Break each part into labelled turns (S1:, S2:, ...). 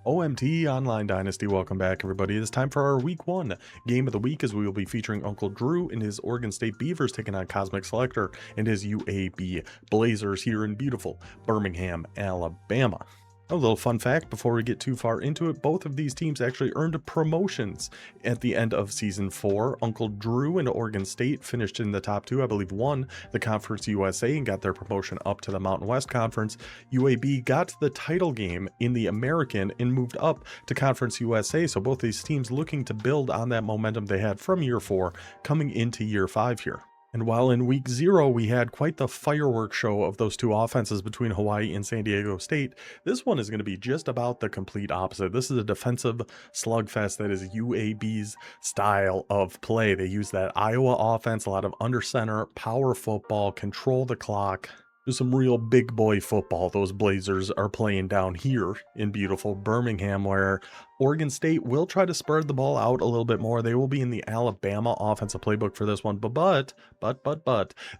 S1: OMT Online Dynasty, welcome back everybody. It's time for our week 1 game of the week, as we will be featuring Uncle Drew and his Oregon State Beavers taking on Cosmic Selector and his UAB Blazers here in beautiful Birmingham, Alabama. A little fun fact before we get too far into it, both of these teams actually earned promotions at the end of season 4. Uncle Drew and Oregon State finished in the top 2, I believe won the Conference USA and got their promotion up to the Mountain West Conference. UAB got to the title game in the American and moved up to Conference USA, so both these teams looking to build on that momentum they had from year 4 coming into year 5 here. And while in week 0 we had quite the fireworks show of those two offenses between Hawaii and San Diego State, this one is going to be just about the complete opposite. This is a defensive slugfest that is UAB's style of play. They use that Iowa offense, a lot of under center, power football, control the clock. There's some real big boy football those Blazers are playing down here in beautiful Birmingham, where Oregon State will try to spread the ball out a little bit more. They will be in the Alabama offensive playbook for this one, but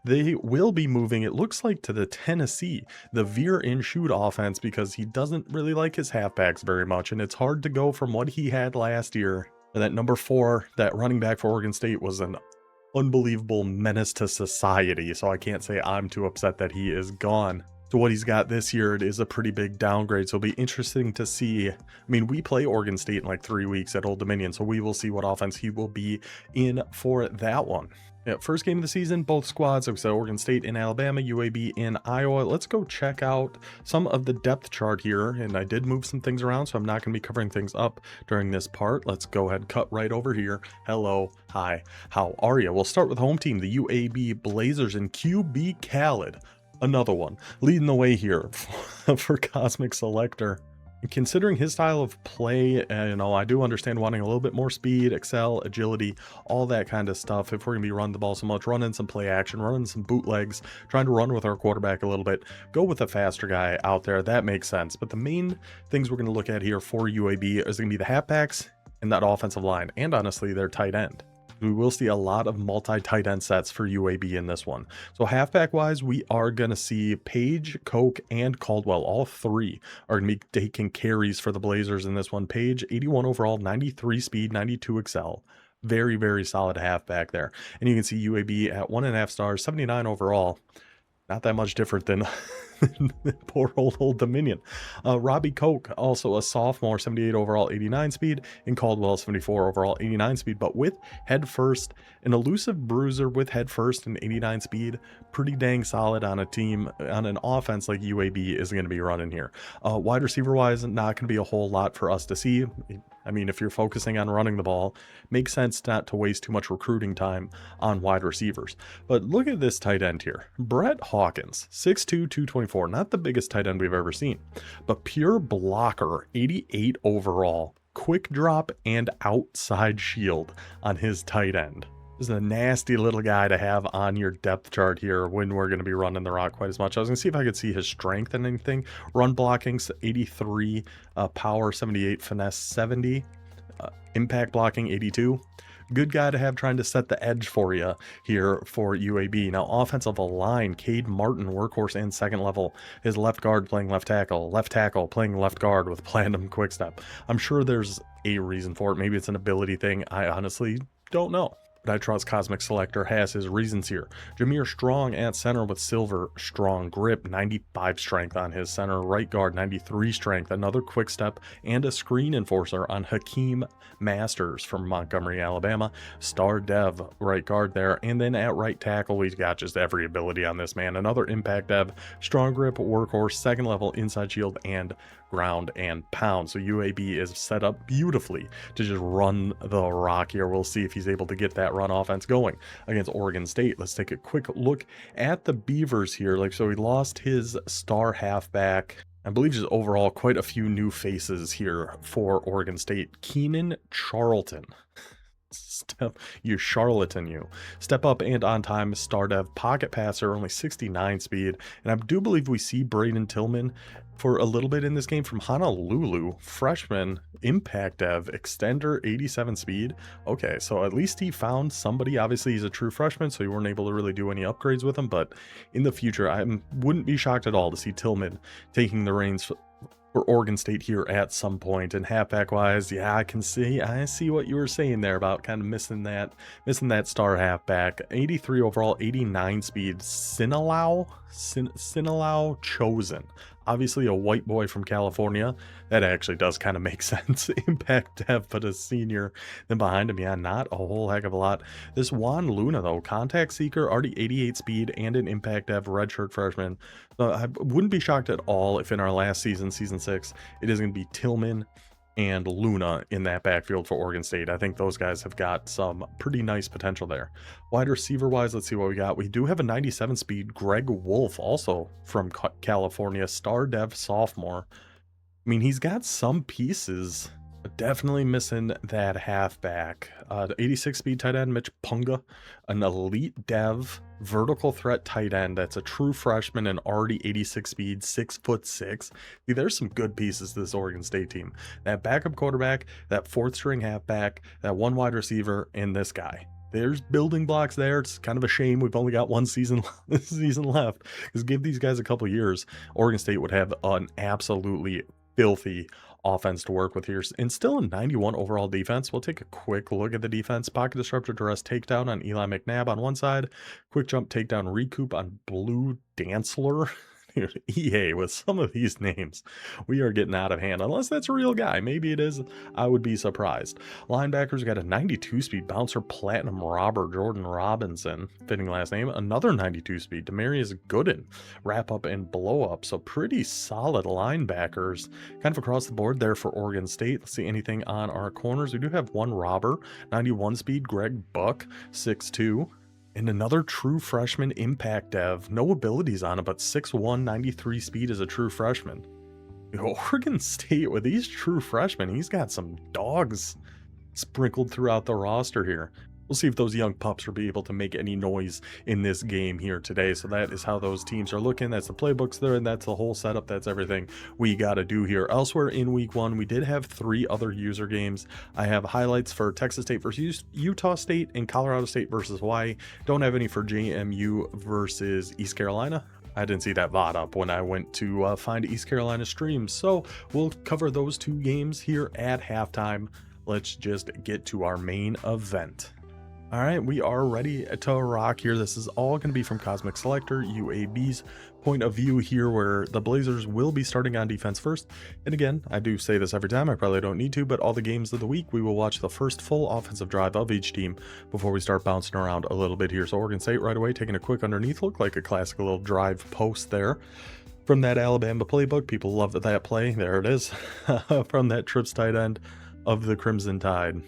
S1: they will be moving, it looks like, to the Tennessee, the veer and shoot offense, because he doesn't really like his halfbacks very much, and it's hard to go from what he had last year. And that number 4, that running back for Oregon State, was an unbelievable menace to society, so I can't say I'm too upset that he is gone. So what he's got this year, it is a pretty big downgrade, so it'll be interesting to see. I mean, we play Oregon State in like 3 weeks at Old Dominion, so we will see what offense he will be in for that one. Yeah, first game of the season, both squads, like I said, Oregon State in Alabama, UAB in Iowa. Let's go check out some of the depth chart here, and I did move some things around, so I'm not going to be covering things up during this part. Let's go ahead and cut right over here. Hello, hi, how are you? We'll start with home team, the UAB Blazers, and QB Khaled, another one, leading the way here for Cosmic Selector. Considering his style of play, I do understand wanting a little bit more speed, excel, agility, all that kind of stuff. If we're going to be running the ball so much, running some play action, running some bootlegs, trying to run with our quarterback a little bit, go with a faster guy out there, that makes sense. But the main things we're going to look at here for UAB is going to be the halfbacks and that offensive line, and honestly, their tight end. We will see a lot of multi-tight end sets for UAB in this one. So halfback wise, we are going to see Page, Koch, and Caldwell. All 3 are going to be taking carries for the Blazers in this one. Page, 81 overall, 93 speed, 92 excel. Very, very solid halfback there. And you can see UAB at 1.5 stars, 79 overall. Not that much different than poor Old Dominion. Robbie Koch, also a sophomore, 78 overall, 89 speed, and Caldwell, 74 overall, 89 speed, but with head first, an elusive bruiser with head first and 89 speed, pretty dang solid on a team, on an offense like UAB is going to be running here. Wide receiver wise, not going to be a whole lot for us to see. I mean, if you're focusing on running the ball, makes sense not to waste too much recruiting time on wide receivers. But look at this tight end here. Brett Hawkins, 6'2", 224. Not the biggest tight end we've ever seen, but pure blocker, 88 overall. Quick drop and outside shield on his tight end. This is a nasty little guy to have on your depth chart here when we're going to be running the rock quite as much. I was going to see if I could see his strength and anything. Run blocking, 83, power, 78, finesse, 70, impact blocking, 82. Good guy to have trying to set the edge for you here for UAB. Now, offensive line, Cade Martin, workhorse and second level. His left guard playing left tackle playing left guard with Platinum Quickstep. I'm sure there's a reason for it. Maybe it's an ability thing. I honestly don't know, but I trust Cosmic Selector has his reasons here. Jameer Strong at center with silver strong grip, 95 strength on his center. Right guard, 93 strength, another quick step, and a screen enforcer on Hakeem Masters from Montgomery, Alabama. Star Dev, right guard there. And then at right tackle, he's got just every ability on this man. Another impact dev, strong grip, workhorse, second level, inside shield, and ground and pound. So UAB is set up beautifully to just run the rock here. We'll see if he's able to get that run offense going against Oregon State. Let's take a quick look at the Beavers here. So he lost his star halfback. I believe just overall quite a few new faces here for Oregon State. Keenan Charlton. You charlatan, you. Step up and on time, star dev, pocket passer, only 69 speed. And I do believe we see Braden Tillman for a little bit in this game from Honolulu. Freshman, impact dev, extender, 87 speed. Okay, so at least he found somebody. Obviously, he's a true freshman, so you weren't able to really do any upgrades with him. But in the future, I wouldn't be shocked at all to see Tillman taking the reins for Oregon State here at some point. And halfback wise, yeah, I see what you were saying there about kind of missing that star halfback. 83 overall, 89 speed. Sinaloa Chosen. Obviously a white boy from California. That actually does kind of make sense. Impact dev, but a senior. Then behind him, yeah, not a whole heck of a lot. This Juan Luna, though, contact seeker, already 88 speed, and an impact dev, redshirt freshman. So I wouldn't be shocked at all if in our last season, season 6, it is going to be Tillman and Luna in that backfield for Oregon State. I think those guys have got some pretty nice potential there. Wide receiver wise, let's see what we got. We do have a 97 speed Greg Wolf, also from California, star dev sophomore. I mean, he's got some pieces, but definitely missing that halfback. 86 speed tight end Mitch Punga, an elite dev vertical threat tight end that's a true freshman and already 86 speed, 6'6". See, there's some good pieces to this Oregon State team. That backup quarterback, that fourth string halfback, that one wide receiver, and this guy. There's building blocks there. It's kind of a shame we've only got one season left, because give these guys a couple years, Oregon State would have an absolutely filthy offense to work with here, and still a 91 overall defense. We'll take a quick look at the defense. Pocket disruptor duress takedown on Eli McNabb on one side, quick jump takedown recoup on Blue Dantzler. Dude, EA with some of these names, we are getting out of hand, unless that's a real guy. Maybe it is. I would be surprised. Linebackers got a 92 speed bouncer platinum robber Jordan Robinson, fitting last name. Another 92 speed Demarius Gooden, wrap up and blow up. So pretty solid linebackers kind of across the board there for Oregon State. Let's see anything on our corners. We do have one robber, 91 speed Greg Buck, 6'2". And another true freshman impact dev. No abilities on it, but 6'1", 93 speed as a true freshman. Oregon State, with these true freshmen, he's got some dogs sprinkled throughout the roster here. We'll see if those young pups will be able to make any noise in this game here today. So that is how those teams are looking. That's the playbooks there, and that's the whole setup. That's everything we got to do here. Elsewhere in week 1, we did have 3 other user games. I have highlights for Texas State versus Utah State and Colorado State versus Hawaii. Don't have any for JMU versus East Carolina. I didn't see that VOD up when I went to find East Carolina streams. So we'll cover those 2 games here at halftime. Let's just get to our main event. All right, we are ready to rock here. This is all going to be from Cosmic Selector, UAB's point of view here, where the Blazers will be starting on defense first. And again, I do say this every time, I probably don't need to, but all the games of the week, we will watch the first full offensive drive of each team before we start bouncing around a little bit here. So Oregon State right away, taking a quick underneath, look like a classic little drive post there. From that Alabama playbook, people love that play. There it is. From that trips tight end of the Crimson Tide.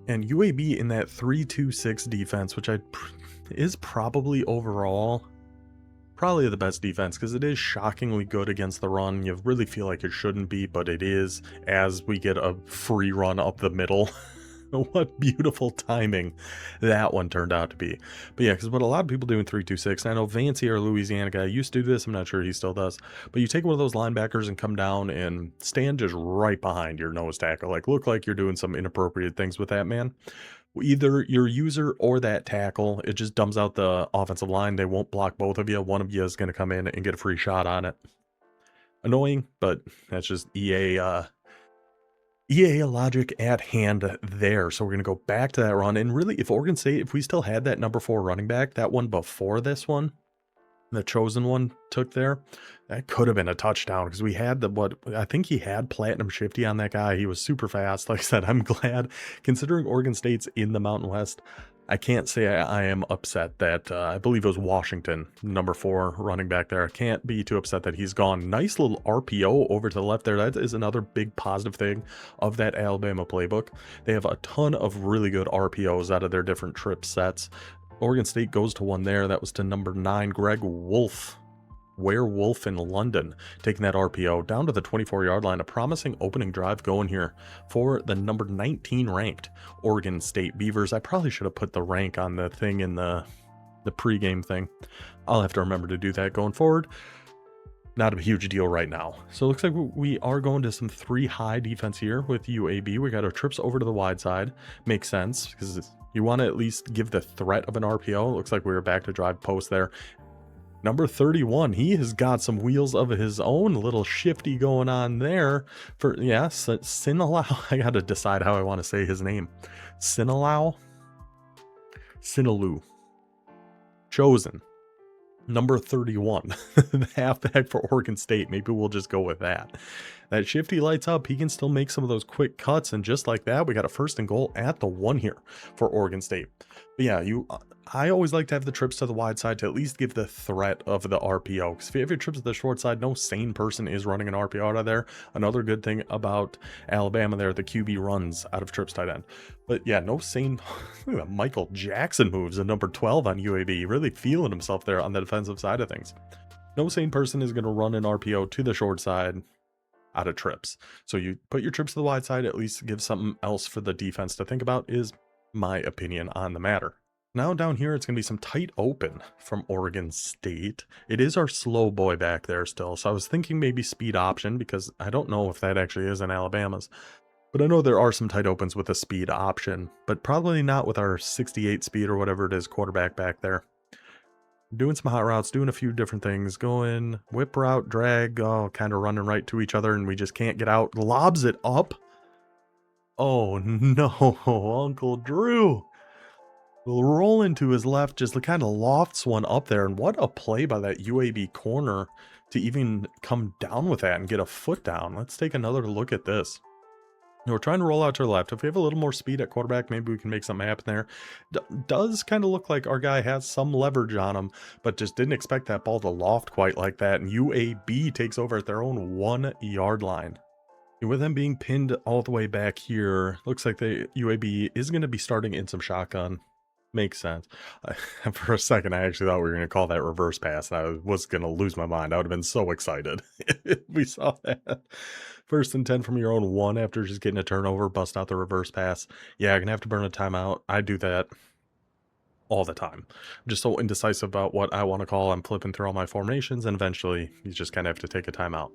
S1: And UAB in that 3-2-6 defense, which is probably overall probably the best defense, because it is shockingly good against the run. You really feel like it shouldn't be, but it is, as we get a free run up the middle. What beautiful timing that one turned out to be. But yeah, because what a lot of people do in 3-2-6, I know Vancy, our Louisiana guy, used to do this. I'm not sure he still does, but you take one of those linebackers and come down and stand just right behind your nose tackle, like look like you're doing some inappropriate things with that man. Either your user or that tackle, it just dumbs out the offensive line. They won't block both of you. One of you is going to come in and get a free shot on it. Annoying, but that's just EA logic at hand there. So we're going to go back to that run. And really, if Oregon State, if we still had that number 4 running back, that one before this one, the chosen one took there, that could have been a touchdown, because we had I think he had Platinum Shifty on that guy. He was super fast. Like I said, I'm glad, considering Oregon State's in the Mountain West, I can't say I am upset that I believe it was Washington, number 4 running back there. I can't be too upset that he's gone. Nice little RPO over to the left there. That is another big positive thing of that Alabama playbook. They have a ton of really good RPOs out of their different trip sets. Oregon State goes to one there. That was to number 9, Greg Wolf. Werewolf in London, taking that RPO down to the 24-yard line. A promising opening drive going here for the number 19 ranked Oregon State Beavers. I probably should have put the rank on the thing in the pregame thing. I'll have to remember to do that going forward. Not a huge deal right now. So it looks like we are going to some 3 high defense here with UAB. We got our trips over to the wide side. Makes sense, because you want to at least give the threat of an RPO. It looks like we were back to drive post there. Number 31, he has got some wheels of his own, a little shifty going on there. For, yes, Sinalau. I got to decide how I want to say his name. Sinalau? Sinalu. Chosen. Number 31. The halfback for Oregon State. Maybe we'll just go with that. That shifty lights up. He can still make some of those quick cuts. And just like that, we got a 1st and goal at the 1 here for Oregon State. But yeah, I always like to have the trips to the wide side to at least give the threat of the RPO. Because if you have your trips to the short side, no sane person is running an RPO out of there. Another good thing about Alabama there, the QB runs out of trips tight end. But yeah, no sane. Look at that Michael Jackson moves at number 12 on UAB. Really feeling himself there on the defensive side of things. No sane person is going to run an RPO to the short side out of trips. So you put your trips to the wide side, at least give something else for the defense to think about, is my opinion on the matter. Now down here, it's going to be some tight open from Oregon State. It is our slow boy back there still. So I was thinking maybe speed option, because I don't know if that actually is in Alabama's. But I know there are some tight opens with a speed option, but probably not with our 68 speed or whatever it is quarterback back there. Doing some hot routes, doing a few different things, going whip route, drag, kind of running right to each other, and we just can't get out. Lobs it up. Oh no, Uncle Drew. Rolling to his left, just kind of lofts one up there. And what a play by that UAB corner to even come down with that and get a foot down. Let's take another look at this. We're trying to roll out to the left. If we have a little more speed at quarterback, maybe we can make something happen there. Does kind of look like our guy has some leverage on him, but just didn't expect that ball to loft quite like that. And UAB takes over at their own 1 yard line. And with them being pinned all the way back here, looks like the UAB is going to be starting in some shotgun. Makes sense. For a second, I actually thought we were going to call that reverse pass. And I was going to lose my mind. I would have been so excited if we saw that. 1st and 10 from your own 1 after just getting a turnover, bust out the reverse pass. Yeah, I'm going to have to burn a timeout. I do that all the time. I'm just so indecisive about what I want to call. I'm flipping through all my formations, and eventually you just kind of have to take a timeout.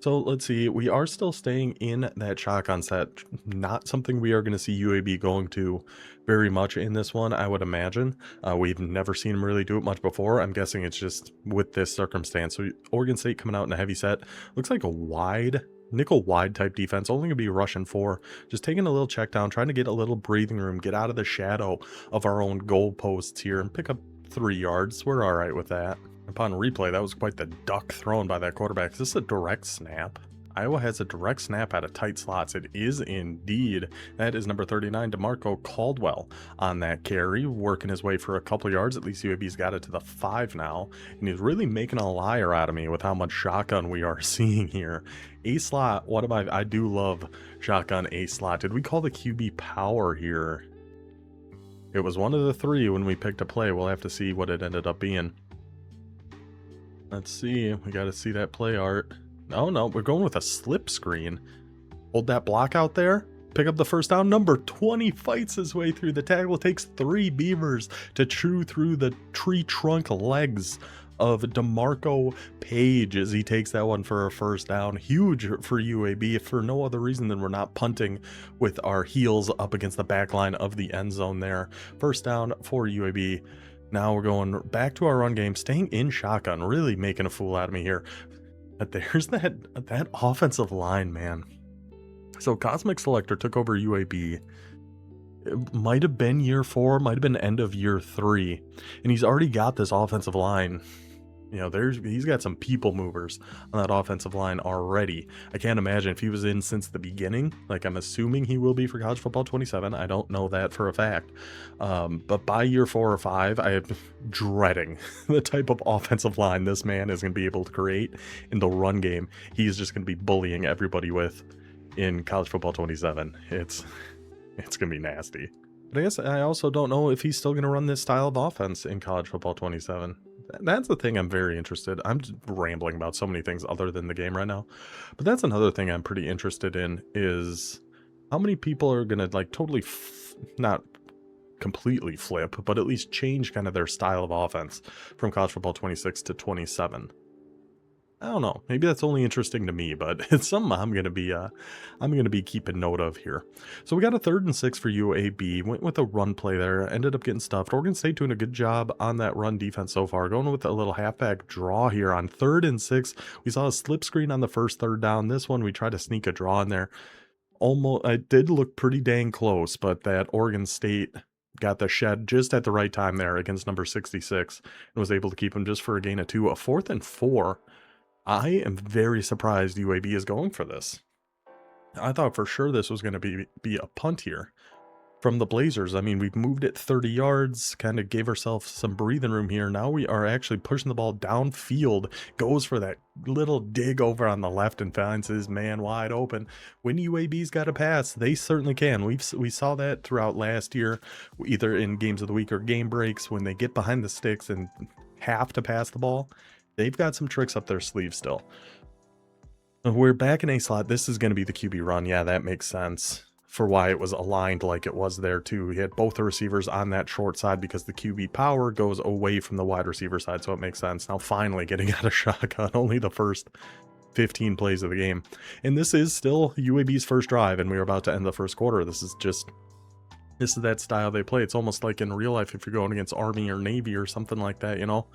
S1: So let's see, we are still staying in that shotgun set. Not something we are going to see UAB going to very much in this one, I would imagine. We've never seen them really do it much before. I'm guessing it's just with this circumstance. So Oregon State coming out in a heavy set. Looks like a wide, nickel wide type defense, only going to be rushing 4. Just taking a little check down, trying to get a little breathing room, get out of the shadow of our own goal posts here and pick up 3 yards. We're all right with that. Upon replay, that was quite the duck thrown by that quarterback. Is this a direct snap? Iowa has a direct snap out of tight slots. It is indeed. That is number 39, DeMarco Caldwell on that carry, working his way for a couple yards. At least UAB's got it to the 5 now. And he's really making a liar out of me with how much shotgun we are seeing here. A slot, what am I do love shotgun A slot. Did we call the QB power here? It was one of the 3 when we picked a play. We'll have to see what it ended up being. Let's see. We got to see that play art. Oh, no. We're going with a slip screen. Hold that block out there. Pick up the 1st down. Number 20 fights his way through the tackle. It takes 3 Beavers to chew through the tree trunk legs of DeMarco Page as he takes that one for a 1st down. Huge for UAB, if for no other reason than we're not punting with our heels up against the back line of the end zone there. 1st down for UAB. Now we're going back to our run game, staying in shotgun, really making a fool out of me here. But there's that offensive line, man. So Cosmic Selector took over UAB. It might have been year 4, might have been end of year 3. And he's already got this offensive line. You know, he's got some people movers on that offensive line already. I can't imagine if he was in since the beginning. Like, I'm assuming he will be for College Football 27. I don't know that for a fact. But by year 4 or 5, I am dreading the type of offensive line this man is going to be able to create in the run game. He's just going to be bullying everybody with in College Football 27. It's going to be nasty. But I guess I also don't know if he's still going to run this style of offense in College Football 27. That's the thing I'm very interested. I'm just rambling about so many things other than the game right now. But that's another thing I'm pretty interested in is how many people are going to like totally, not completely flip, but at least change kind of their style of offense from College Football 26 to 27. I don't know. Maybe that's only interesting to me, but it's something I'm gonna be keeping note of here. So we got a 3rd and 6 for UAB. Went with a run play there. Ended up getting stuffed. Oregon State doing a good job on that run defense so far. Going with a little halfback draw here on 3rd and 6. We saw a slip screen on the first 3rd down. This one we tried to sneak a draw in there. Almost, it did look pretty dang close, but that Oregon State got the shed just at the right time there against number 66 and was able to keep him just for a gain of 2. A 4th and 4. I am very surprised UAB is going for this. I thought for sure this was going to be a punt here from the Blazers. I mean, we've moved it 30 yards, kind of gave ourselves some breathing room here. Now we are actually pushing the ball downfield, goes for that little dig over on the left and finds his man wide open. When UAB's got a pass, they certainly can. We saw that throughout last year, either in games of the week or game breaks, when they get behind the sticks and have to pass the ball. They've got some tricks up their sleeve still. We're back in A slot. This is going to be the QB run. Yeah, that makes sense for why it was aligned like it was there too. We had both the receivers on that short side because the QB power goes away from the wide receiver side, so it makes sense. Now finally getting out of shotgun, only the first 15 plays of the game. And this is still UAB's first drive, and we're about to end the first quarter. This is that style they play. It's almost like in real life if you're going against Army or Navy or something like that, you know?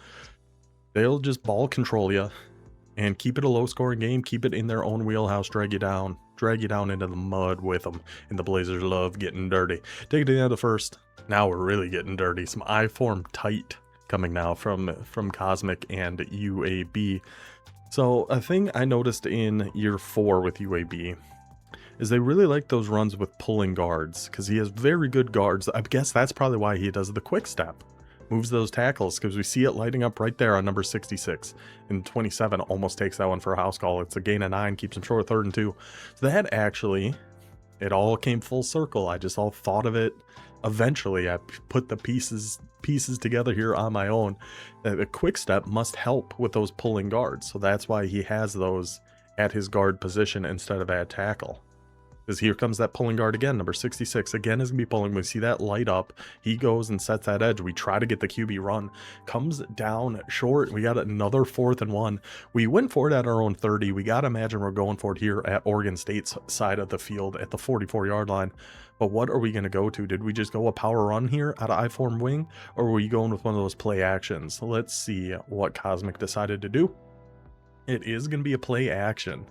S1: They'll just ball control you and keep it a low scoring game, keep it in their own wheelhouse, drag you down into the mud with them. And the Blazers love getting dirty. Take it to the end of the first. Now we're really getting dirty. Some I-form tight coming now from Cosmic and UAB. So a thing I noticed in year 4 with UAB is they really like those runs with pulling guards because he has very good guards. I guess that's probably why he does the quick step. Moves those tackles because we see it lighting up right there on number 66, and 27 almost takes that one for a house call. It's a gain of 9, keeps him short of 3rd and 2. So that actually, it all came full circle. I just all thought of it eventually. I put the pieces together here on my own. The quick step must help with those pulling guards, so that's why he has those at his guard position instead of at tackle. Because here comes that pulling guard again. Number 66 again is going to be pulling. We see that light up. He goes and sets that edge. We try to get the QB run. Comes down short. We got another 4th and 1. We went for it at our own 30. We got to imagine we're going for it here at Oregon State's side of the field at the 44-yard line. But what are we going to go to? Did we just go a power run here out of I-form wing? Or were you going with one of those play actions? Let's see what Cosmic decided to do. It is going to be a play action.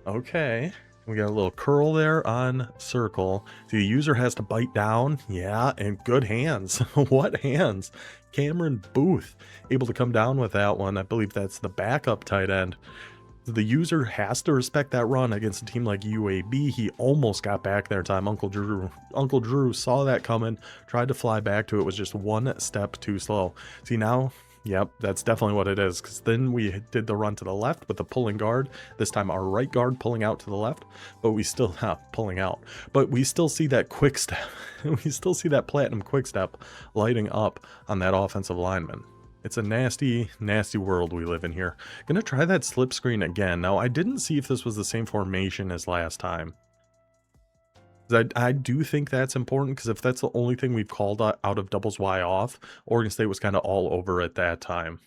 S1: Okay. We got a little curl there on circle. See, the user has to bite down. Yeah, and good hands. What hands? Cameron Booth able to come down with that one. I believe that's the backup tight end. The user has to respect that run against a team like UAB. He almost got back there time. Uncle Drew saw that coming, tried to fly back to it, was just one step too slow. See now, yep, that's definitely what it is, because then we did the run to the left with the pulling guard. This time our right guard pulling out to the left, but we still pulling out. But we still see that quick step. We still see that platinum quick step lighting up on that offensive lineman. It's a nasty, nasty world we live in here. Gonna try that slip screen again. Now, I didn't see if this was the same formation as last time. I do think that's important, because if that's the only thing we've called out of doubles Y off, Oregon State was kind of all over at that time.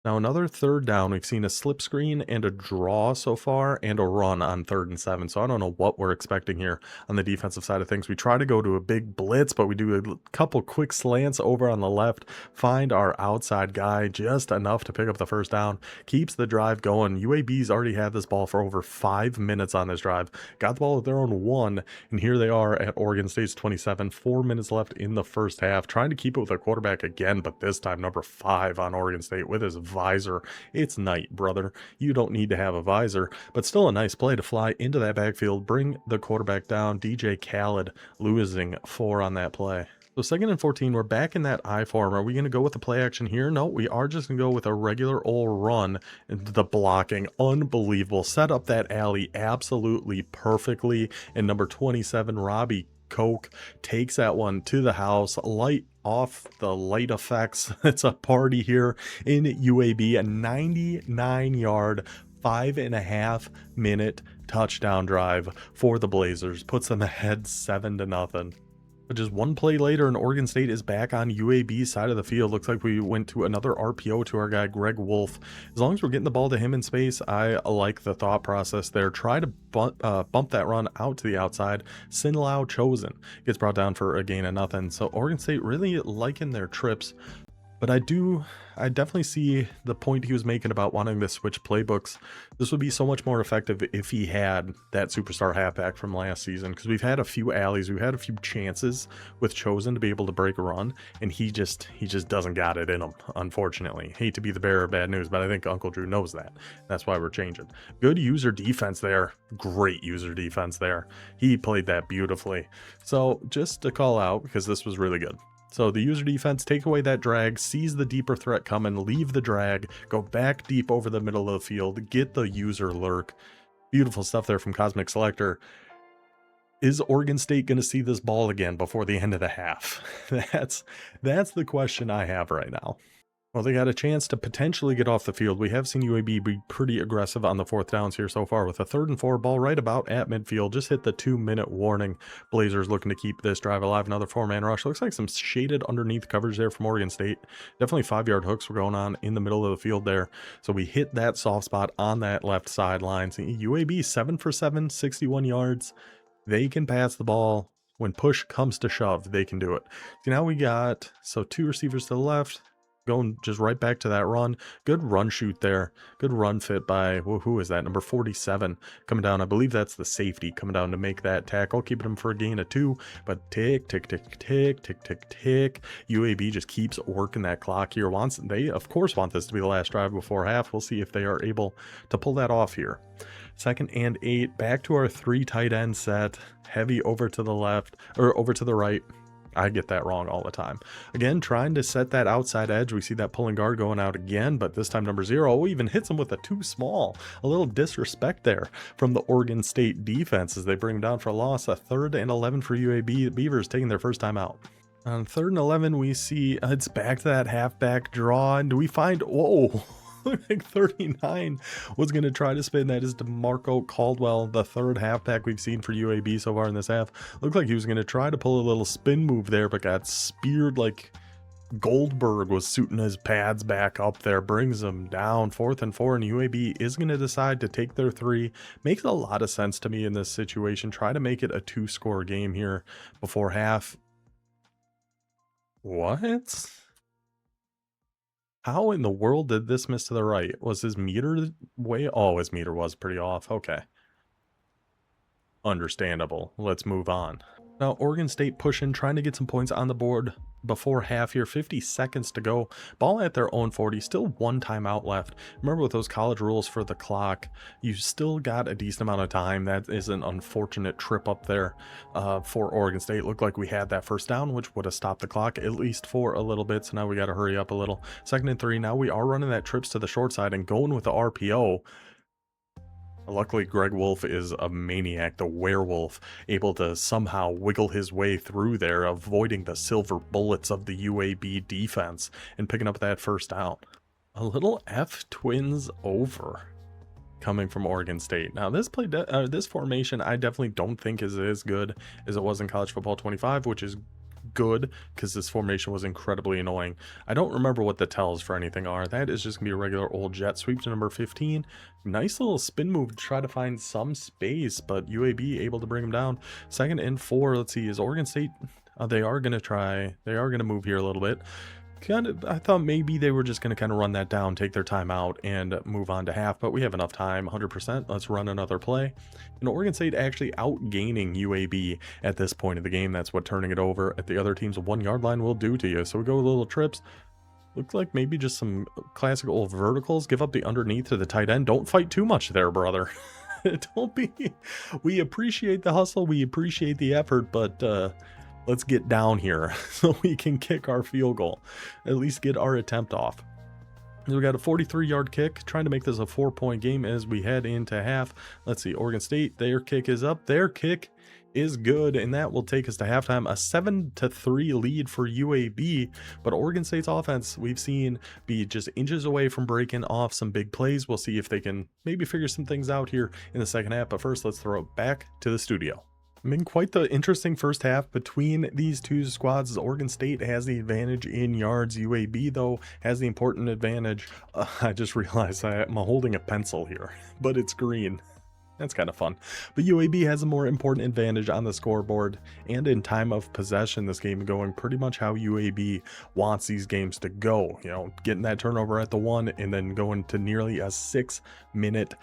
S1: Now another 3rd down, we've seen a slip screen and a draw so far, and a run on 3rd and 7. So I don't know what we're expecting here on the defensive side of things. We try to go to a big blitz, but we do a couple quick slants over on the left, find our outside guy just enough to pick up the 1st down, keeps the drive going. UAB's already had this ball for over 5 minutes on this drive, got the ball at their own 1, and here they are at Oregon State's 27, 4 minutes left in the first half, trying to keep it with their quarterback again, but this time number 5 on Oregon State with his visor. It's night, brother. You don't need to have a visor, but still a nice play to fly into that backfield, bring the quarterback down. DJ Khaled losing 4 on that play. So 2nd and 14, we're back in that I-form. Are we going to go with the play action here? No, we are just going to go with a regular old run. The blocking, unbelievable. Set up that alley absolutely perfectly. And number 27, Robbie Koch takes that one to the house. Light off the light effects. It's a party here in UAB. A 99-yard, 5.5-minute touchdown drive for the Blazers. Puts them ahead 7-0. But just one play later, and Oregon State is back on UAB's side of the field. Looks like we went to another RPO to our guy, Greg Wolf. As long as we're getting the ball to him in space, I like the thought process there. Try to bump that run out to the outside. Sinlau Chosen gets brought down for a gain of nothing. So Oregon State really liking their trips. But I definitely see the point he was making about wanting to switch playbooks. This would be so much more effective if he had that superstar halfback from last season, because we've had a few alleys, we've had a few chances with Chosen to be able to break a run, and he just doesn't got it in him, unfortunately. Hate to be the bearer of bad news, but I think Uncle Drew knows that. That's why we're changing. Good user defense there. Great user defense there. He played that beautifully. So just to call out, because this was really good. So the user defense, take away that drag, seize the deeper threat coming, leave the drag, go back deep over the middle of the field, get the user lurk. Beautiful stuff there from Cosmic Selector. Is Oregon State going to see this ball again before the end of the half? That's the question I have right now. Well, they got a chance to potentially get off the field. We have seen UAB be pretty aggressive on the 4th downs here so far with a 3rd and 4 ball right about at midfield. Just hit the 2-minute warning. Blazers looking to keep this drive alive. Another 4-man rush. Looks like some shaded underneath coverage there from Oregon State. Definitely 5-yard hooks were going on in the middle of the field there. So we hit that soft spot on that left sideline. So UAB 7 for 7, 61 yards. They can pass the ball. When push comes to shove, they can do it. So now we got 2 receivers to the left. Going just right back to that run. Good run shoot there. Good run fit by, who is that? Number 47 coming down. I believe that's the safety coming down to make that tackle. Keeping him for a gain of 2. But tick, tick, tick, tick, tick, tick, tick. UAB just keeps working that clock here. They, of course, want this to be the last drive before half. We'll see if they are able to pull that off here. 2nd and 8. Back to our 3 tight end set. Heavy over to the left, or over to the right. I get that wrong all the time. Again, trying to set that outside edge. We see that pulling guard going out again, but this time number 0 even hits him with a too small. A little disrespect there from the Oregon State defense as they bring him down for a loss. A 3rd and 11 for UAB. The Beavers taking their first time out. On 3rd and 11, we see it's back to that halfback draw, and do we find, whoa, looked like 39 was going to try to spin. That is DeMarco Caldwell, the 3rd halfback we've seen for UAB so far in this half. Looked like he was going to try to pull a little spin move there, but got speared like Goldberg was suiting his pads back up there. Brings them down. 4th and 4, and UAB is going to decide to take their 3. Makes a lot of sense to me in this situation. Try to make it a 2-score game here before half. What? How in the world did this miss to the right? Was his meter way? Oh, his meter was pretty off. Okay. Understandable. Let's move on. Now, Oregon State pushing, trying to get some points on the board before half here. 50 seconds to go. Ball at their own 40. Still 1 timeout left. Remember, with those college rules for the clock, you still got a decent amount of time. That is an unfortunate trip up there for Oregon State. Looked like we had that first down, which would have stopped the clock at least for a little bit. So now we got to hurry up a little. 2nd and 3. Now we are running that trips to the short side and going with the RPO. Luckily, Greg Wolf is a maniac, the werewolf, able to somehow wiggle his way through there, avoiding the silver bullets of the UAB defense and picking up that first down. A little F twins over coming from Oregon State. Now, this formation I definitely don't think is as good as it was in College Football 25, which is good because this formation was incredibly annoying. I don't remember what the tells for anything are. That is just gonna be a regular old jet sweep to number 15. Nice little spin move to try to find some space, but UAB able to bring him down. 2nd and 4. Let's see, is Oregon State, they are gonna move here a little bit. I thought maybe they were just going to kind of run that down, take their time out, and move on to half, but we have enough time, 100%. Let's run another play. And Oregon State actually outgaining UAB at this point of the game. That's what turning it over at the other team's 1-yard line will do to you. So we go with little trips. Looks like maybe just some classic old verticals. Give up the underneath to the tight end. Don't fight too much there, brother. Don't be. We appreciate the hustle. We appreciate the effort, but let's get down here so we can kick our field goal. At least get our attempt off. We got a 43-yard kick, trying to make this a 4-point game as we head into half. Let's see, Oregon State, their kick is up. Their kick is good, and that will take us to halftime. A 7-3 lead for UAB, but Oregon State's offense we've seen be just inches away from breaking off some big plays. We'll see if they can maybe figure some things out here in the second half, but first let's throw it back to the studio. I mean, quite the interesting first half between these two squads. Oregon State has the advantage in yards. UAB, though, has the important advantage. I just realized I'm holding a pencil here, but it's green. That's kind of fun. But UAB has a more important advantage on the scoreboard and in time of possession. This game going pretty much how UAB wants these games to go. You know, getting that turnover at the 1 and then going to nearly a 6-minute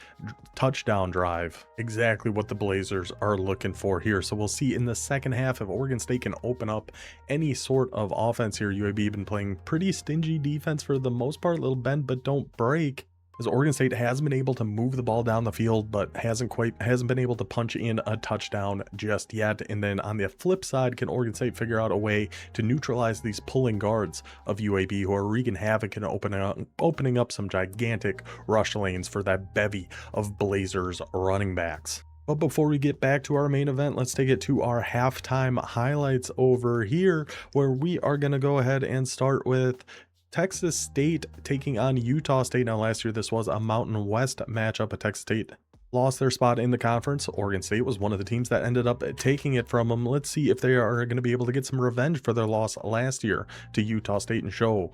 S1: touchdown drive. Exactly what the Blazers are looking for here. So we'll see in the second half if Oregon State can open up any sort of offense here. UAB been playing pretty stingy defense for the most part. Little bend but don't break, as Oregon State has been able to move the ball down the field, but hasn't been able to punch in a touchdown just yet. And then on the flip side, can Oregon State figure out a way to neutralize these pulling guards of UAB, who are wreaking havoc and opening up some gigantic rush lanes for that bevy of Blazers running backs? But before we get back to our main event, let's take it to our halftime highlights over here, where we are going to go ahead and start with Texas State taking on Utah State. Now, last year, this was a Mountain West matchup. Texas State lost their spot in the conference. Oregon State was one of the teams that ended up taking it from them. Let's see if they are going to be able to get some revenge for their loss last year to Utah State and show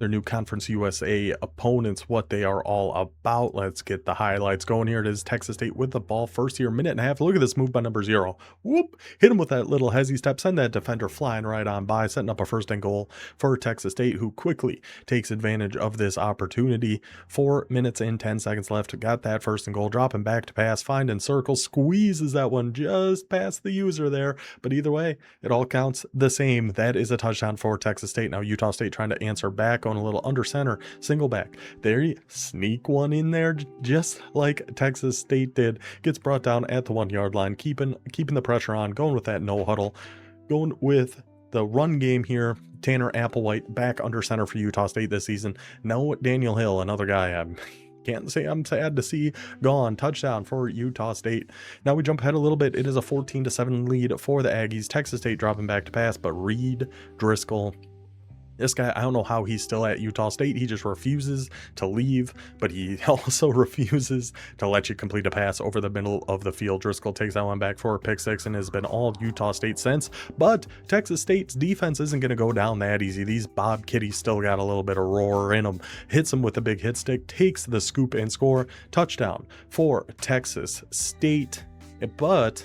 S1: their new Conference USA opponents what they are all about. Let's get the highlights going here. It is Texas State with the ball, first here, minute and a half. Look at this move by number 0. Whoop, hit him with that little hezzy step, send that defender flying right on by, setting up a first and goal for Texas State, who quickly takes advantage of this opportunity. 4 minutes and 10 seconds left, got that first and goal, dropping back to pass, finding circle, squeezes that one just past the user there. But either way, it all counts the same. That is a touchdown for Texas State. Now Utah State trying to answer back on a little under center single back. There you sneak one in there, just like Texas State did. Gets brought down at the 1 yard line, keeping the pressure on, going with that no huddle, going with the run game here. Tanner Applewhite back under center for Utah State this season. No Daniel Hill, another guy I can't say I'm sad to see gone. Touchdown for Utah State. Now we jump ahead a little bit. It is a 14-7 lead for the Aggies. Texas State dropping back to pass, but Reed Driscoll, this guy, I don't know how he's still at Utah State. He just refuses to leave, but he also refuses to let you complete a pass over the middle of the field. Driscoll takes that one back for a pick 6 and has been all Utah State since. But Texas State's defense isn't going to go down that easy. These Bob Kitties still got a little bit of roar in them. Hits him with a big hit stick, takes the scoop and score. Touchdown for Texas State. But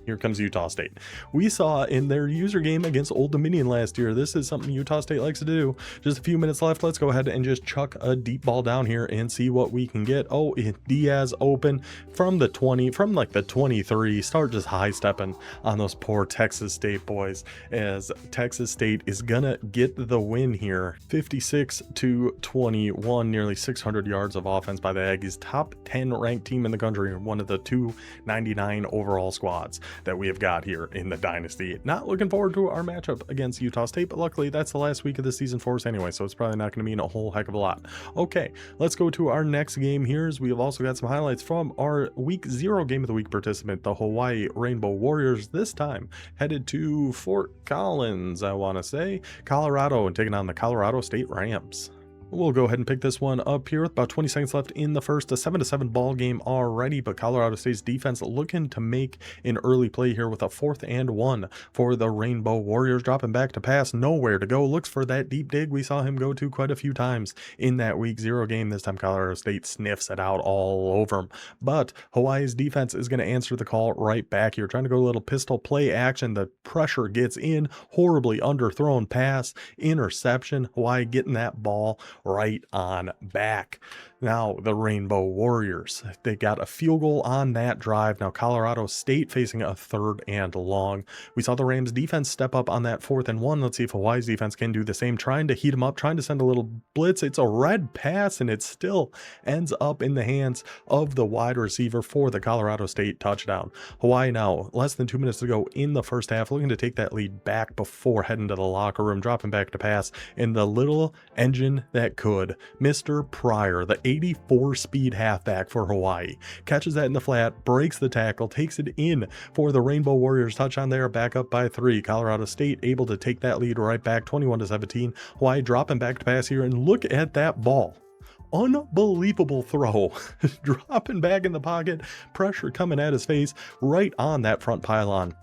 S1: here comes Utah State. We saw in their user game against Old Dominion last year, this is something Utah State likes to do. Just a few minutes left. Let's go ahead and just chuck a deep ball down here and see what we can get. Oh, Diaz open from the 20, from like the 23. Start just high stepping on those poor Texas State boys, as Texas State is gonna get the win here. 56-21, nearly 600 yards of offense by the Aggies. Top 10 ranked team in the country, one of the 299 overall squads that we have got here in the Dynasty. Not looking forward to our matchup against Utah State, but luckily that's the last week of the season for us anyway, so it's probably not going to mean a whole heck of a lot. Okay, let's go to our next game here, as we have also got some highlights from our week 0 game of the week participant, the Hawaii Rainbow Warriors, this time headed to Fort Collins, I want to say, Colorado, and taking on the Colorado State Rams. We'll go ahead and pick this one up here with about 20 seconds left in the first. A 7-7 ball game already, but Colorado State's defense looking to make an early play here with a 4th and 1 for the Rainbow Warriors. Dropping back to pass, nowhere to go. Looks for that deep dig we saw him go to quite a few times in that week 0 game. This time Colorado State sniffs it out all over him. But Hawaii's defense is going to answer the call right back here. Trying to go a little pistol play action. The pressure gets in. Horribly underthrown pass. Interception. Hawaii getting that ball right on back. Now the Rainbow Warriors, they got a field goal on that drive. Now Colorado State facing a 3rd and long. We saw the Rams defense step up on that 4th and 1. Let's see if Hawaii's defense can do the same, trying to heat them up, trying to send a little blitz. It's a red pass and it still ends up in the hands of the wide receiver for the Colorado State touchdown. Hawaii now less than 2 minutes to go in the first half, looking to take that lead back before heading to the locker room, dropping back to pass, and the little engine that could, Mr. Pryor, the 84 speed halfback for Hawaii, catches that in the flat, breaks the tackle, takes it in for the Rainbow Warriors. Touchdown there, back up by 3. Colorado State able to take that lead right back, 21-17. Hawaii dropping back to pass here, and look at that ball. Unbelievable throw. Dropping back in the pocket, pressure coming at his face, right on that front pylon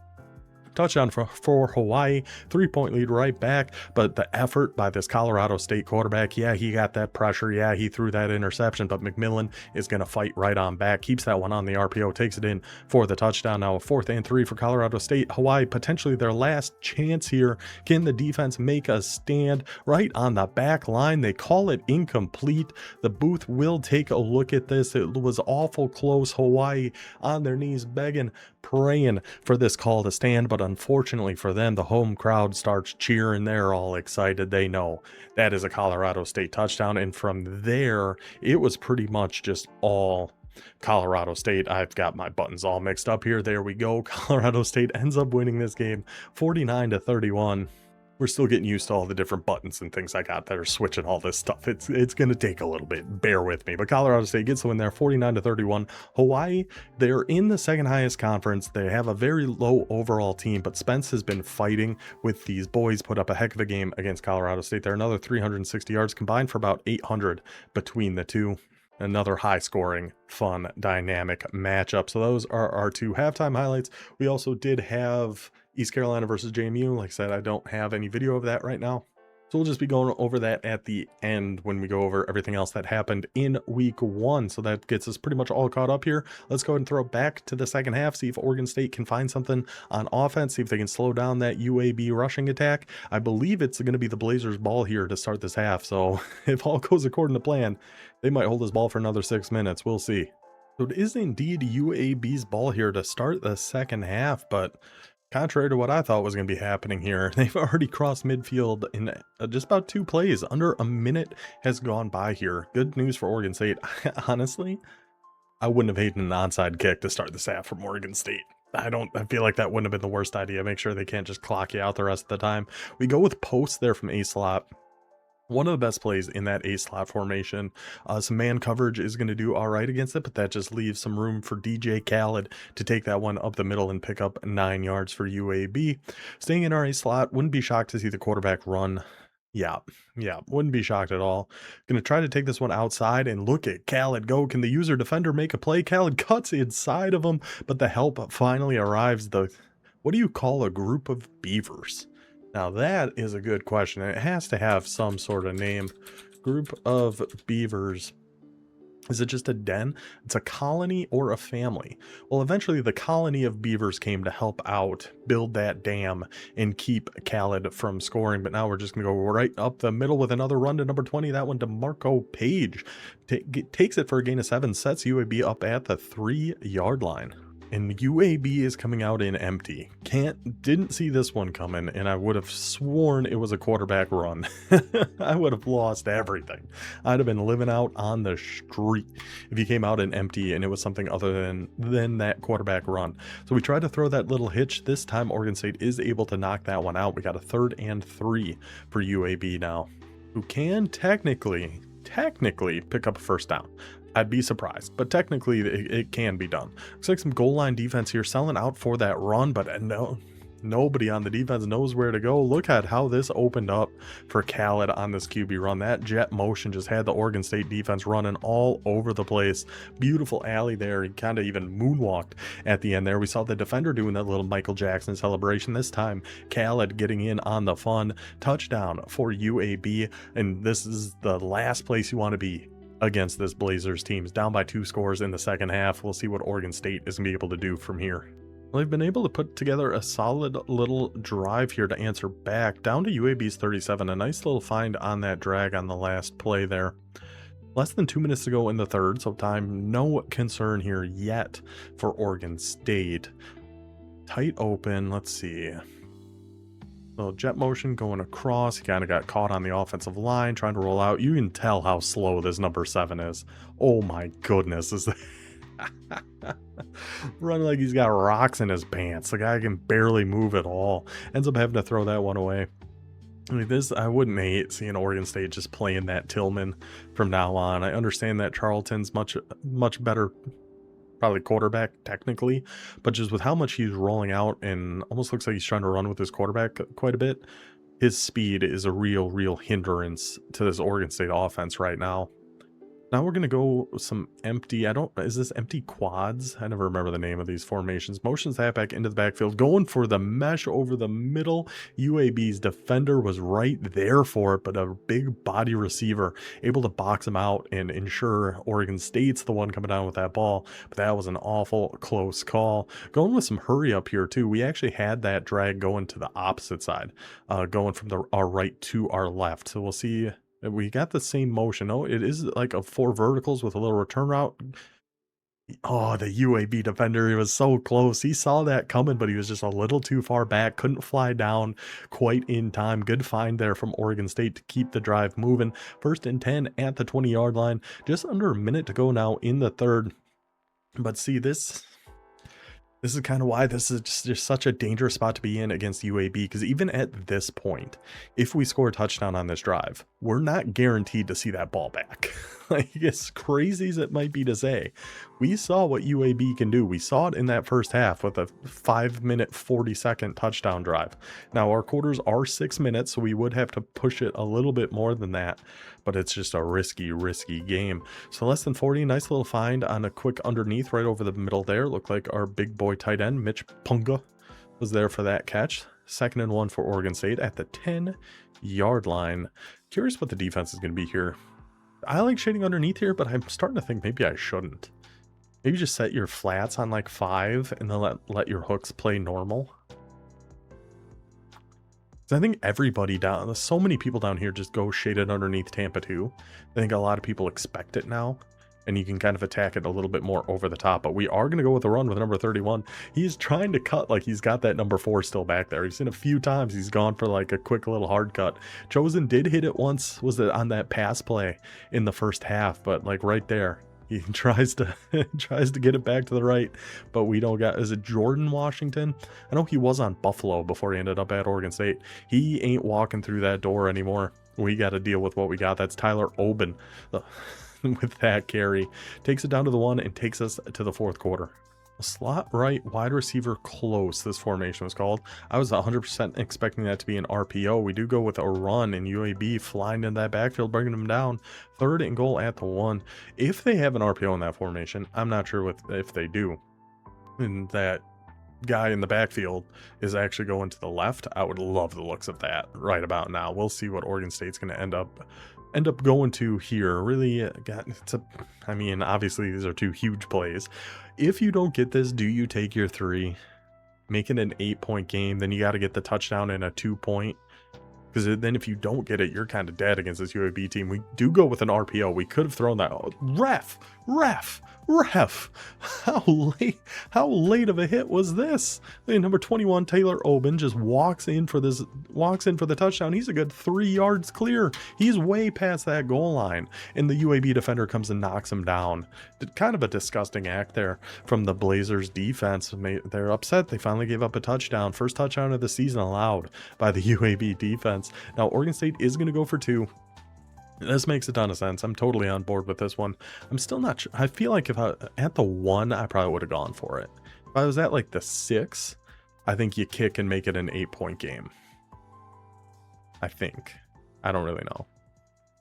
S1: Touchdown for Hawaii, 3-point lead right back, but the effort by this Colorado State quarterback, yeah, he got that pressure, yeah, he threw that interception, but McMillan is going to fight right on back, keeps that one on the RPO, takes it in for the touchdown. Now a 4th and 3 for Colorado State. Hawaii potentially their last chance here. Can the defense make a stand right on the back line? They call it incomplete. The booth will take a look at this. It was awful close. Hawaii on their knees begging, praying for this call to stand, but unfortunately for them, the home crowd starts cheering. They're all excited. They know that is a Colorado State touchdown, and from there it was pretty much just all Colorado State. I've got my buttons all mixed up here. There we go. Colorado State ends up winning this game 49-31. We're still getting used to all the different buttons and things I got that are switching all this stuff. It's going to take a little bit. Bear with me. But Colorado State gets the win there, 49-31. Hawaii, they're in the second highest conference. They have a very low overall team, but Spence has been fighting with these boys, put up a heck of a game against Colorado State. They're another 360 yards combined for about 800 between the two. Another high scoring, fun, dynamic matchup. So those are our 2 halftime highlights. We also did have East Carolina versus JMU. Like I said, I don't have any video of that right now, so we'll just be going over that at the end when we go over everything else that happened in week 1. So that gets us pretty much all caught up here. Let's go ahead and throw it back to the second half, see if Oregon State can find something on offense, see if they can slow down that UAB rushing attack. I believe it's going to be the Blazers ball here to start this half, so if all goes according to plan, they might hold this ball for another 6 minutes. We'll see. So it is indeed UAB's ball here to start the second half, but contrary to what I thought was going to be happening here, they've already crossed midfield in just about 2 plays. Under a minute has gone by here. Good news for Oregon State. Honestly, I wouldn't have hated an onside kick to start this half from Oregon State. I feel like that wouldn't have been the worst idea. Make sure they can't just clock you out the rest of the time. We go with posts there from A-slot. One of the best plays in that A-slot formation. Some man coverage is going to do all right against it, but that just leaves some room for DJ Khaled to take that one up the middle and pick up 9 yards for UAB. Staying in our A-slot, wouldn't be shocked to see the quarterback run. Yeah, wouldn't be shocked at all. Going to try to take this one outside, and look at Khaled go. Can the user defender make a play? Khaled cuts inside of him, but the help finally arrives. What do you call a group of beavers? Now that is a good question. It has to have some sort of name. Group of beavers. Is it just a den? It's a colony or a family? Well, eventually the colony of beavers came to help out, build that dam, and keep Khaled from scoring. But now we're just going to go right up the middle with another run to number 20. That one to Marco Page. Takes it for a gain of 7, sets UAB up at the 3-yard line. And UAB is coming out in empty. Didn't see this one coming, and I would have sworn it was a quarterback run. I would have lost everything. I'd have been living out on the street if you came out in empty and it was something other than that quarterback run. So we tried to throw that little hitch. This time Oregon State is able to knock that one out. We got a 3rd and 3 for UAB now, who can technically pick up a first down. I'd be surprised, but technically it can be done. Looks like some goal line defense here, selling out for that run, but nobody on the defense knows where to go. Look at how this opened up for Khaled on this QB run. That jet motion just had the Oregon State defense running all over the place. Beautiful alley there. He kind of even moonwalked at the end there. We saw the defender doing that little Michael Jackson celebration. This time, Khaled getting in on the fun. Touchdown for UAB, and this is the last place you want to be against this Blazers team. Down by 2 scores in the second half. We'll see what Oregon State is going to be able to do from here. Well, they've been able to put together a solid little drive here to answer back. Down to UAB's 37. A nice little find on that drag on the last play there. Less than 2 minutes to go in the third, so time no concern here yet for Oregon State. Tight open. Let's see. Little jet motion going across. He kind of got caught on the offensive line trying to roll out. You can tell how slow this number 7 is. Oh my goodness. Is running like he's got rocks in his pants. The guy can barely move at all. Ends up having to throw that one away. I mean, I wouldn't hate seeing Oregon State just playing that Tillman from now on. I understand that Charlton's much better, probably quarterback technically, but just with how much he's rolling out and almost looks like he's trying to run with his quarterback quite a bit, his speed is a real hindrance to this Oregon State offense right now. Now we're going to go with some empty, is this empty quads? I never remember the name of these formations. Motions that back into the backfield, going for the mesh over the middle. UAB's defender was right there for it, but a big body receiver able to box him out and ensure Oregon State's the one coming down with that ball. But that was an awful close call. Going with some hurry up here too. We actually had that drag going to the opposite side, going from our right to our left. So we'll see. We got the same motion. Oh, it is like a 4 verticals with a little return route. Oh, the UAB defender, he was so close. He saw that coming, but he was just a little too far back. Couldn't fly down quite in time. Good find there from Oregon State to keep the drive moving. 1st and 10 at the 20-yard line. Just under a minute to go now in the third. But see, this is kind of why this is just such a dangerous spot to be in against UAB, because even at this point, if we score a touchdown on this drive, we're not guaranteed to see that ball back. Like, as crazy as it might be to say, we saw what UAB can do. We saw it in that first half with a 5-minute, 40-second touchdown drive. Now, our quarters are 6 minutes, so we would have to push it a little bit more than that, but it's just a risky game. So less than 40, nice little find on a quick underneath right over the middle there. Looked like our big boy tight end, Mitch Punga, was there for that catch. 2nd and 1 for Oregon State at the 10-yard line. Curious what the defense is going to be here. I like shading underneath here, but I'm starting to think maybe I shouldn't. Maybe just set your flats on like 5 and then let your hooks play normal. I think everybody down, so many people down here just go shaded underneath Tampa 2. I think a lot of people expect it now, and you can kind of attack it a little bit more over the top. But we are going to go with a run with number 31. He's trying to cut like he's got that number 4 still back there. He's seen a few times he's gone for like a quick little hard cut. Chosen did hit it once, was it on that pass play in the first half, but like right there. He tries to get it back to the right, but we don't got. Is it Jordan Washington? I know he was on Buffalo before he ended up at Oregon State. He ain't walking through that door anymore. We got to deal with what we got. That's Tyler Oben with that carry. Takes it down to the 1 and takes us to the 4th quarter. Slot right, wide receiver close, this formation was called. I was 100% expecting that to be an RPO. We do go with a run, and UAB flying in that backfield, bringing them down. 3rd and goal at the 1. If they have an RPO in that formation, I'm not sure if they do. And that guy in the backfield is actually going to the left. I would love the looks of that right about now. We'll see what Oregon State's going to end up going to here. Really, I mean, obviously these are 2 huge plays. If you don't get this, do you take your 3, make it an 8-point game? Then you got to get the touchdown and a 2-point. Because then if you don't get it, you're kind of dead against this UAB team. We do go with an RPO. We could have thrown that. Oh, ref. How late of a hit was this? Number 21, Taylor Oben, just walks in for the touchdown. He's a good 3 yards clear. He's way past that goal line. And the UAB defender comes and knocks him down. Kind of a disgusting act there from the Blazers defense. They're upset. They finally gave up a touchdown. First touchdown of the season allowed by the UAB defense. Now, Oregon State is going to go for 2. This makes a ton of sense. I'm totally on board with this one. I'm still not sure. I feel like if I at the 1, I probably would have gone for it. If I was at like the 6, I think you kick and make it an 8-point game. I think. I don't really know.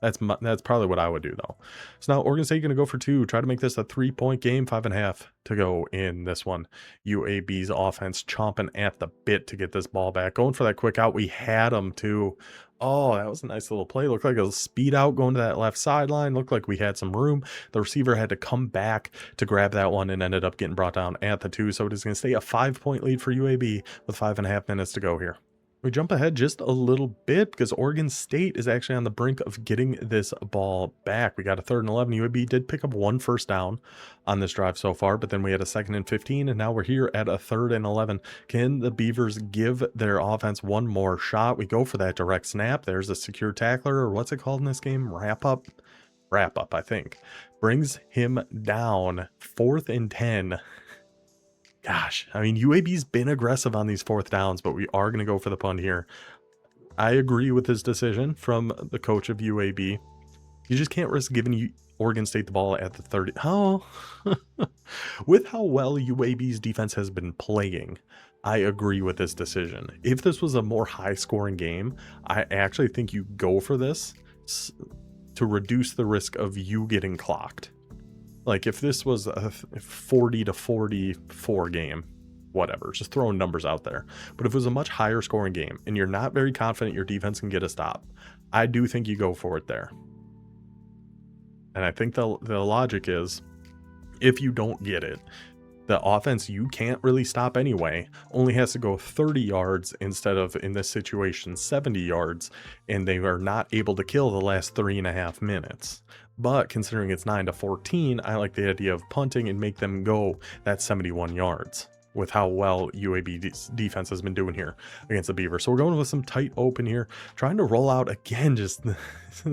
S1: That's probably what I would do though. So now Oregon State going to go for 2. Try to make this a 3-point game. 5.5 to go in this one. UAB's offense chomping at the bit to get this ball back. Going for that quick out. We had them too. Oh, that was a nice little play. Looked like a speed out going to that left sideline. Looked like we had some room. The receiver had to come back to grab that one and ended up getting brought down at the 2. So it is going to stay a 5-point lead for UAB with 5.5 minutes to go here. We jump ahead just a little bit because Oregon State is actually on the brink of getting this ball back. We got a 3rd and 11. UAB did pick up 1 first down on this drive so far, but then we had a 2nd and 15, and now we're here at a 3rd and 11. Can the Beavers give their offense one more shot? We go for that direct snap. There's a secure tackler, or what's it called in this game? Wrap up, I think. Brings him down. 4th and 10. Gosh, I mean, UAB's been aggressive on these 4th downs, but we are going to go for the punt here. I agree with his decision from the coach of UAB. You just can't risk giving Oregon State the ball at the 30. Oh, with how well UAB's defense has been playing, I agree with this decision. If this was a more high-scoring game, I actually think you go for this to reduce the risk of you getting clocked. Like if this was a 40 to 44 game, whatever, just throwing numbers out there. But if it was a much higher scoring game and you're not very confident your defense can get a stop, I do think you go for it there. And I think the logic is, if you don't get it, the offense you can't really stop anyway only has to go 30 yards instead of, in this situation, 70 yards, and they are not able to kill the last 3.5 minutes. But considering it's 9 to 14, I like the idea of punting and make them go that 71 yards with how well UAB defense has been doing here against the Beavers. So we're going with some tight open here, trying to roll out again, just the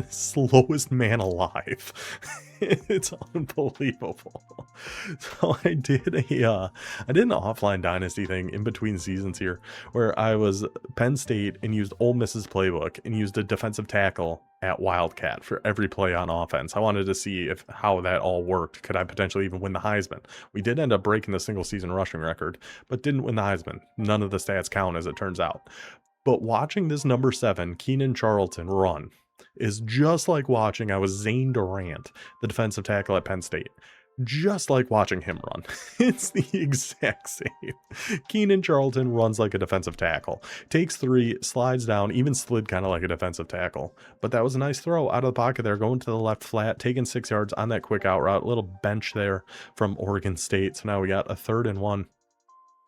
S1: slowest man alive. It's unbelievable. So I did an offline Dynasty thing in between seasons here, where I was Penn State and used Ole Miss's playbook and used a defensive tackle at Wildcat for every play on offense. I wanted to see how that all worked. Could I potentially even win the Heisman? We did end up breaking the single season rushing record, but didn't win the Heisman. None of the stats count, as it turns out. But watching this number 7, Keenan Charlton, run is just like watching, I was Zane Durant, the defensive tackle at Penn State. Just like watching him run. It's the exact same. Keenan Charlton runs like a defensive tackle. Takes 3, slides down, even slid kind of like a defensive tackle. But that was a nice throw out of the pocket there, going to the left flat, taking 6 yards on that quick out route. Little bench there from Oregon State. So now we got a 3rd and 1.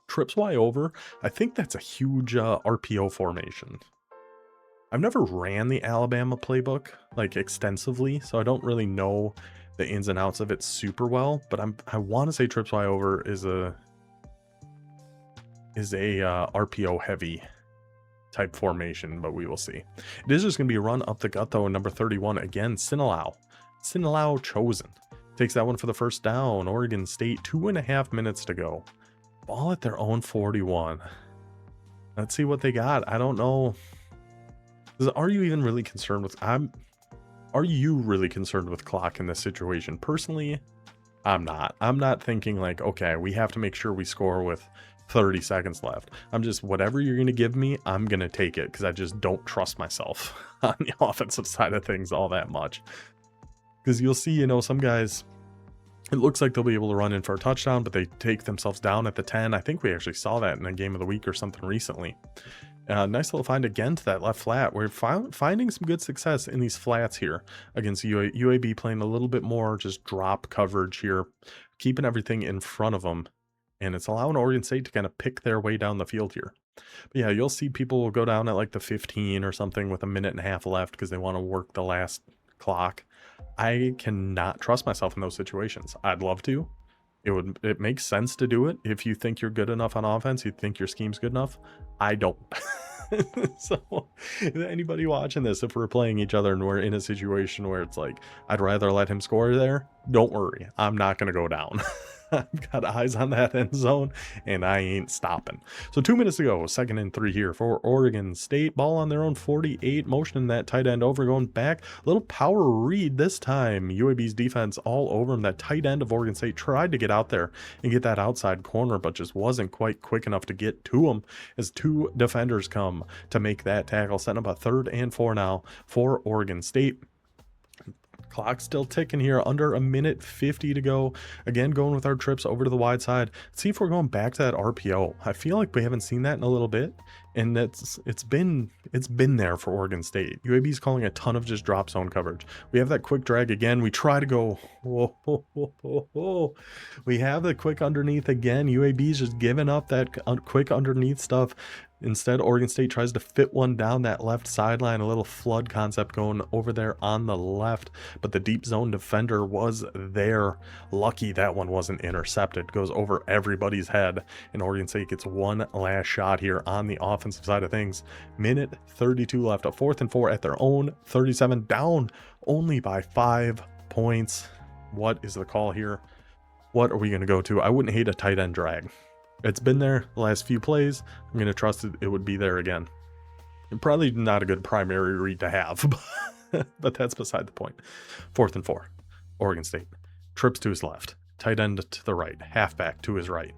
S1: Trips Y over. I think that's a huge RPO formation. I've never ran the Alabama playbook like extensively, so I don't really know the ins and outs of it super well, but I want to say trips Y over is a RPO heavy type formation, but we will see. It is just going to be a run up the gut though, in number 31 again, Sinaloa chosen takes that one for the first down. Oregon State, 2.5 minutes to go, ball at their own 41. Let's see what they got. I don't know. Are you even really concerned with Are you really concerned with clock in this situation? Personally, I'm not. I'm not thinking like, okay, we have to make sure we score with 30 seconds left. I'm just, whatever you're going to give me, I'm going to take it, because I just don't trust myself on the offensive side of things all that much. Because you'll see, some guys, it looks like they'll be able to run in for a touchdown, but they take themselves down at the 10. I think we actually saw that in a game of the week or something recently. Nice little find again to that left flat. We're finding some good success in these flats here against UAB, playing a little bit more just drop coverage here, keeping everything in front of them. And it's allowing Oregon State to kind of pick their way down the field here. But yeah, you'll see people will go down at like the 15 or something with a 1.5 minutes left because they want to work the last clock. I cannot trust myself in those situations. I'd love to. It makes sense to do it if you think you're good enough on offense, you think your scheme's good enough. I don't. So anybody watching this, if we're playing each other and we're in a situation where it's like, I'd rather let him score there, don't worry, I'm not going to go down. I've got eyes on that end zone and I ain't stopping. So 2 minutes to go, 2nd and 3 here for Oregon State. Ball on their own 48, motioning that tight end over, going back. Little power read this time. UAB's defense all over him. That tight end of Oregon State tried to get out there and get that outside corner, but just wasn't quite quick enough to get to him as 2 defenders come to make that tackle, setting up a 3rd and 4 now for Oregon State. Clock still ticking here, under 1:50 to go. Again, going with our trips over to the wide side. Let's see if we're going back to that RPO. I feel like we haven't seen that in a little bit, and it's been there for Oregon State. UAB's calling a ton of just drop zone coverage. We have that quick drag again. We try to go. Whoa. We have the quick underneath again. UAB's just giving up that quick underneath stuff. Instead, Oregon State tries to fit one down that left sideline, a little flood concept going over there on the left, but the deep zone defender was there. Lucky that one wasn't intercepted. Goes over everybody's head, and Oregon State gets one last shot here on the offensive side of things. 1:32 left, a 4th and 4 at their own 37, down only by 5 points. What is the call here? What are we going to go to? I wouldn't hate a tight end drag. It's been there the last few plays. I'm going to trust it would be there again. And probably not a good primary read to have, but that's beside the point. 4th and 4. Oregon State. Trips to his left. Tight end to the right. Halfback to his right.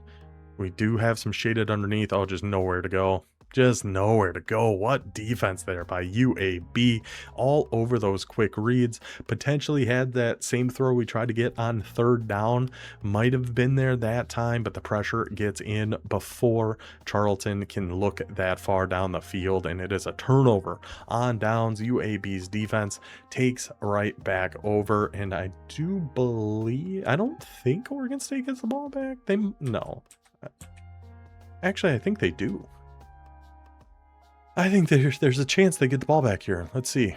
S1: We do have some shaded underneath. Oh, just nowhere to go. Just nowhere to go. What defense there by UAB, all over those quick reads. Potentially had that same throw we tried to get on third down, might have been there that time, but the pressure gets in before Charlton can look that far down the field, and it is a turnover on downs. UAB's defense takes right back over, and I don't think Oregon State gets the ball back. No. Actually, I think they do. I think there's a chance they get the ball back here. Let's see.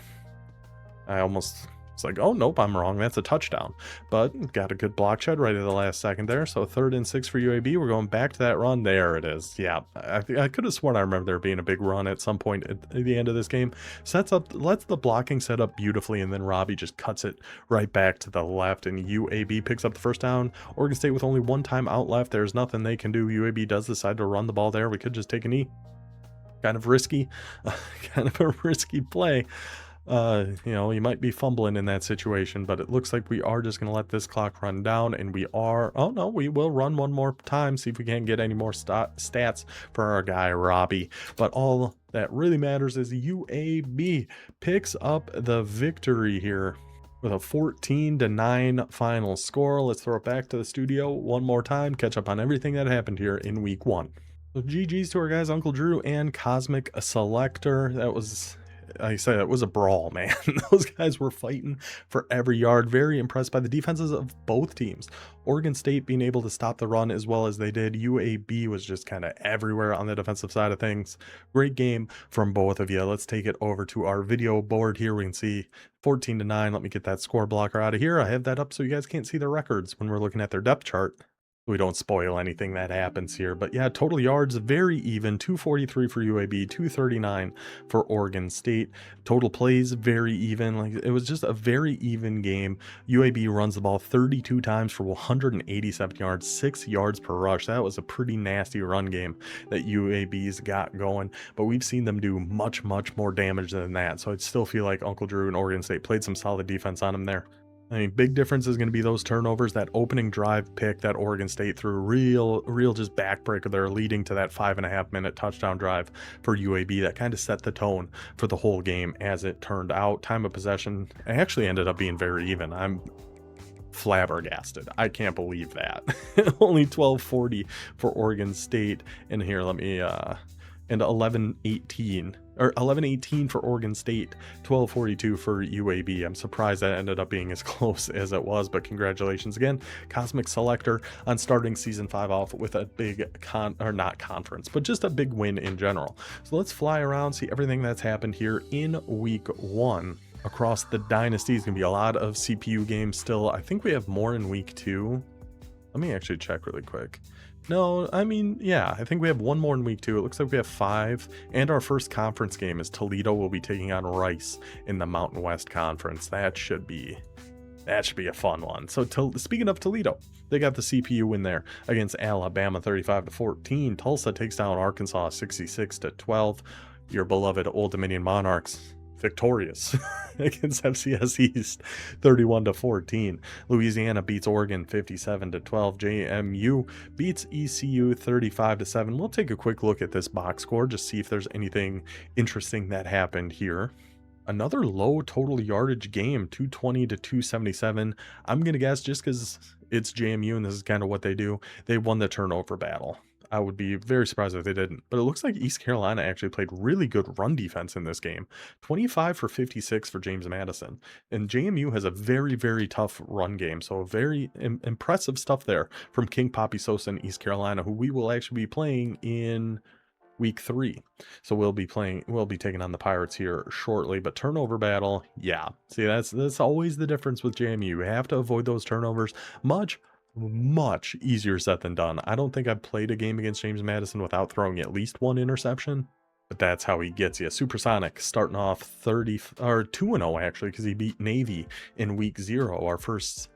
S1: It's like, oh, nope, I'm wrong. That's a touchdown. But got a good block shed right at the last second there. So 3rd and 6 for UAB. We're going back to that run. There it is. Yeah, I could have sworn I remember there being a big run at some point at the end of this game. Lets the blocking set up beautifully, and then Robbie just cuts it right back to the left, and UAB picks up the first down. Oregon State with only one time out left. There's nothing they can do. UAB does decide to run the ball there. We could just take a knee. Kind of risky, kind of a risky play. You might be fumbling in that situation, but it looks like we are just going to let this clock run down, and we will run one more time, see if we can't get any more stats for our guy Robbie. But all that really matters is UAB picks up the victory here with a 14-9 final score. Let's throw it back to the studio one more time, catch up on everything that happened here in week 1. So GG's to our guys, Uncle Drew and Cosmic Selector. That was, like I said, it was a brawl, man. Those guys were fighting for every yard. Very impressed by the defenses of both teams. Oregon State being able to stop the run as well as they did. UAB was just kind of everywhere on the defensive side of things. Great game from both of you. Let's take it over to our video board here. We can see 14-9. Let me get that score blocker out of here. I have that up so you guys can't see the records when we're looking at their depth chart. We don't spoil anything that happens here, but yeah, total yards very even. 243 for UAB, 239 for Oregon State. Total plays very even. Like, it was just a very even game. UAB runs the ball 32 times for 187 yards, 6 yards per rush. That was a pretty nasty run game that UAB's got going, but we've seen them do much more damage than that. So I still feel like Uncle Drew and Oregon State played some solid defense on them there. I mean, big difference is going to be those turnovers. That opening drive pick that Oregon State threw, real just backbreaker there, leading to that 5.5-minute touchdown drive for UAB. That kind of set the tone for the whole game as it turned out. Time of possession actually ended up being very even. I'm flabbergasted. I can't believe that. Only 12:40 for Oregon State. And here, let me, and 11:18 for Oregon State, 12:42 for UAB. I'm surprised that ended up being as close as it was, but congratulations again, Cosmic Selector, on starting season 5 off with a big not conference, but just a big win in general. So let's fly around, see everything that's happened here in week 1. Across the Dynasty is going to be a lot of CPU games still. I think we have more in week 2. Let me actually check really quick. No, I mean, yeah, I think we have one more in week 2. It looks like we have 5. And our first conference game is Toledo will be taking on Rice in the Mountain West Conference. That should be a fun one. So speaking of Toledo, they got the CPU win there against Alabama 35-14. Tulsa takes down Arkansas 66-12. Your beloved Old Dominion Monarchs victorious against FCS East 31-14. Louisiana beats Oregon 57-12. JMU beats ECU 35-7. We'll take a quick look at this box score, just see if there's anything interesting that happened here. Another low total yardage game, 220-277. I'm gonna guess, just because it's JMU and this is kind of what they do, they won the turnover battle. I would be very surprised if they didn't. But it looks like East Carolina actually played really good run defense in this game. 25 for 56 for James Madison. And JMU has a very tough run game. So very impressive stuff there from King Poppy Sosa in East Carolina, who we will actually be playing in week 3. So we'll be taking on the Pirates here shortly. But turnover battle, yeah. See, that's always the difference with JMU. You have to avoid those turnovers. Much easier said than done. I don't think I've played a game against James Madison without throwing at least one interception, but that's how he gets you. Supersonic starting off 2-0 actually, because he beat Navy in week 0, our first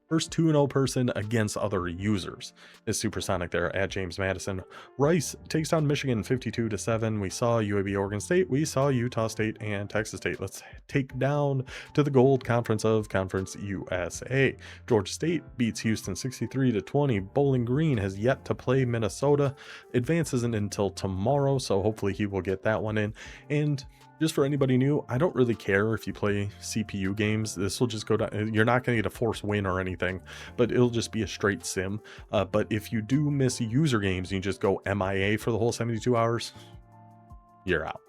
S1: First 2-0 person against other users is Supersonic there at James Madison. Rice takes down Michigan 52-7. We saw UAB Oregon State. We saw Utah State and Texas State. Let's take down to the Gold Conference of Conference USA. Georgia State beats Houston 63-20. Bowling Green has yet to play Minnesota. Advance isn't until tomorrow, so hopefully he will get that one in. And just for anybody new, I don't really care if you play CPU games. This will just go down. You're not going to get a force win or anything, but it'll just be a straight sim. But if you do miss user games and you just go MIA for the whole 72 hours, you're out.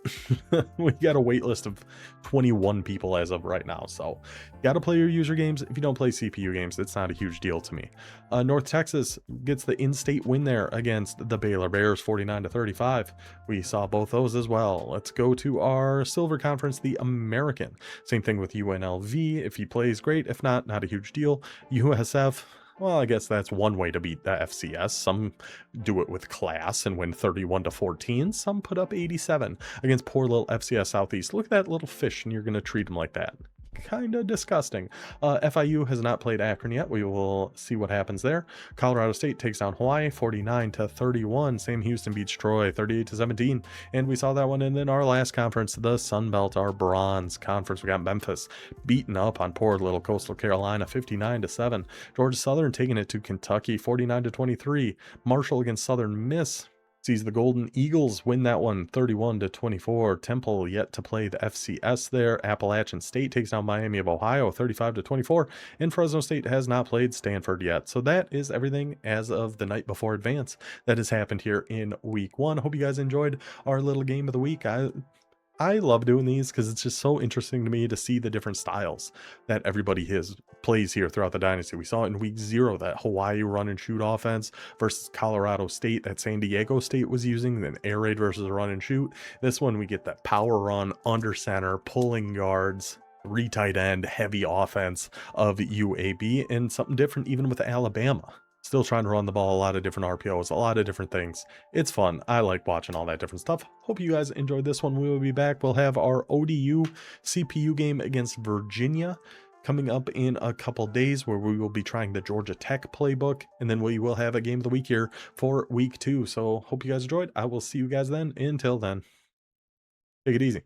S1: We got a wait list of 21 people as of right now, so you got to play your user games. If you don't play CPU games, it's not a huge deal to me. North Texas gets the in-state win there against the Baylor Bears 49-35. We saw both those as well. Let's go to our silver conference, the American. Same thing with UNLV. If he plays, great. If not, not a huge deal. USF, well, I guess that's one way to beat the FCS. Some do it with class and win 31-14. Some put up 87 against poor little FCS Southeast. Look at that little fish, and you're going to treat them like that. Kind of disgusting. FIU has not played Akron yet. We will see what happens there. Colorado State takes down Hawaii 49-31. Sam Houston beats Troy 38-17. And we saw that one. And then our last conference, the Sun Belt, our bronze conference. We got Memphis beaten up on poor little Coastal Carolina 59-7. Georgia Southern taking it to Kentucky 49-23. Marshall against Southern Miss sees the Golden Eagles win that one 31-24. Temple yet to play the FCS there. Appalachian State takes down Miami of Ohio 35-24. And Fresno State has not played Stanford yet. So that is everything as of the night before advance that has happened here in week 1. Hope you guys enjoyed our little game of the week. I love doing these because it's just so interesting to me to see the different styles that everybody plays here throughout the Dynasty. We saw it in week 0, that Hawaii run and shoot offense versus Colorado State that San Diego State was using, then air raid versus run and shoot. This one we get that power run, under center, pulling guards, 3 tight end, heavy offense of UAB, and something different even with Alabama. Still trying to run the ball, a lot of different RPOs, a lot of different things. It's fun. I like watching all that different stuff. Hope you guys enjoyed this one. We will be back. We'll have our ODU CPU game against Virginia coming up in a couple days, where we will be trying the Georgia Tech playbook, and then we will have a game of the week here for week 2. So hope you guys enjoyed. I will see you guys then. Until then, take it easy.